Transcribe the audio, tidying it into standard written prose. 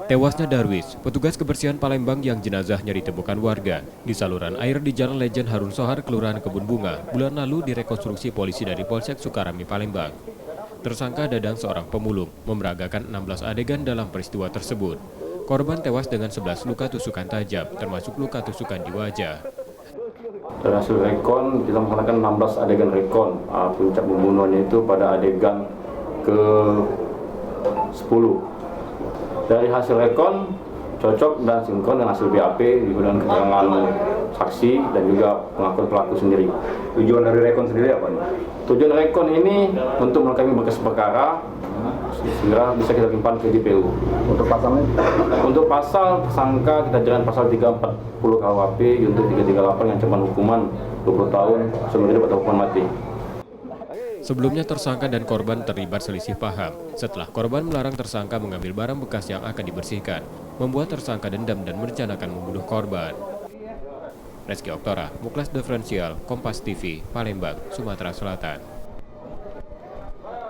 Tewasnya Darwis, petugas kebersihan Palembang yang jenazahnya ditemukan warga di saluran air di Jalan Lejen Harun Sohar, Kelurahan Kebun Bunga, bulan lalu direkonstruksi polisi dari Polsek Sukarami, Palembang. Tersangka Dadang, seorang pemulung, memeragakan 16 adegan dalam peristiwa tersebut. Korban tewas dengan 11 luka tusukan tajam, termasuk luka tusukan di wajah. Dari hasil rekon, kita melaksanakan 16 adegan rekon. Puncak pembunuhannya itu pada adegan ke-10. Dari hasil rekon, cocok dan sinkron dengan hasil BAP, dengan keterangan saksi dan juga pengakuan pelaku sendiri. Tujuan dari rekon sendiri apa nih? Tujuan rekon ini untuk melengkapi berkas perkara, segera bisa kita limpahkan ke JPU. Untuk pasalnya? Untuk pasal tersangka kita jerat pasal 340 KUHP untuk 338 yang ancaman hukuman 20 tahun seumur hidup atau hukuman mati. Sebelumnya tersangka dan korban terlibat selisih paham. Setelah korban melarang tersangka mengambil barang bekas yang akan dibersihkan, membuat tersangka dendam dan merencanakan membunuh korban. Reski Oktora, Muklas Diferensial, Kompas TV, Palembang, Sumatera Selatan.